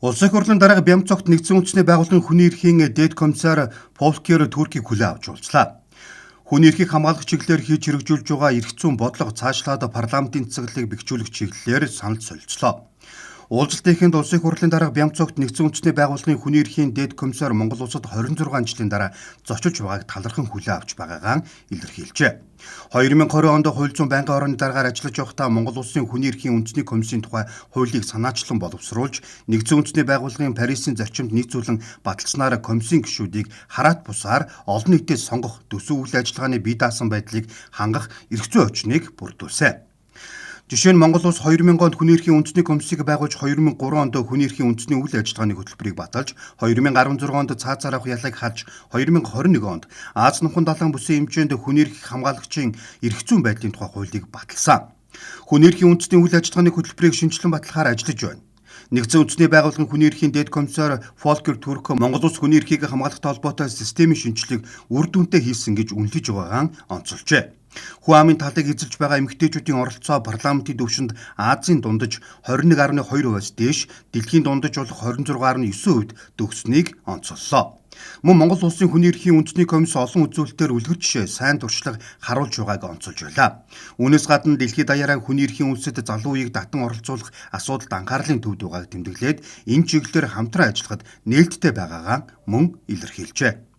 Улсын хурлын дарга Бямцогт нэгдсэн үндэсний байгууллагын хүний эрхийн дэд комиссар Volker Türk-ийг хүлээн авч уулзлаа. Хүний эрхийг хамгаалах чиглэлээр хийж хэрэгжүүлж байгаа эрх зүйн бодлого цаашлаад парламентын цэцэглэлийг бэхжүүлэх чиглэлээр санал солилцлоо. Уулзалтынханд улсын хурлын дарга Бямцогт нэгдсэн үндэсний байгууллагын хүний эрхийн дэд комиссар Монгол улсад 26 жилийн дараа зочилж байгааг талархан хүлээн авч байгаагаа илэрхийлжээ. 2020 онд хууль зүйн байнгын орооны даргаар ажиллаж байхдаа Монгол улсын хүний эрхийн үндэсний комиссийн тухай хуулийг санаачлан боловсруулж, нэгдсэн үндэсний байгууллагын Парисын зарчимд нийцүүлэн баталснаар комиссийн гишүүдийг хараат бусаар олон нийтээс сонгох төсөв үйл ажиллагааны бие даасан байдлыг хангах эрх зүйн очныг бүрдүүлсэн. Жишээ нь Монгол улс 2000 онд хүний эрхийн үндэсний комиссийг байгуулж 2003 онд хүний эрхийн үндэсний үйл ажиллагааны хөтөлбөрийг баталж 2016 онд цаазаар авах ялыг халж 2021 онд Аз нутгийн далайн бүсийн хэмжээнд хүний эрхийг хамгаалагчийн эрх зүйн байдлын тухай хуулийг баталсан. Хүний эрхийн үндэсний үйл ажиллагааны хөтөлбөрийг шинжилэн батлахаар ажиллаж байна. Нэгдсэн үндэсний байгууллагын хүний эрхийн дэд комиссар Volker Türk Монгол улс хүний эрхийг хамгаалахтай холбоотой системийн шинжилгээг үр дүнтэй хийсэн гэж үнэлж байгаагаа онцолжээ. Хүн амын талыг эзэлж байгаа эмэгтэйчүүдийн оролцоо парламентын түвшинд Азийн дундаж 21.2%-аас дээш, дэлхийн дундаж болох 26.9% төгссөнийг онцоллоо. Мөн Монгол улсын хүний эрхийн үндэсний комисс олон үзүүлэлтээр үлгэр жишээ, сайн туршлага харуулж байгааг онцолж байлаа. Үүнээс гадна дэлхийд даяараа хүний эрхийн үндэсэд залуу үеийг татан оролцуулах асуудалд анхаарлын төвд байгааг тэмдэглээд энэ чиглэлээр хамтран ажиллахад нээлттэй байгаагаа мөн илэрхийлжээ.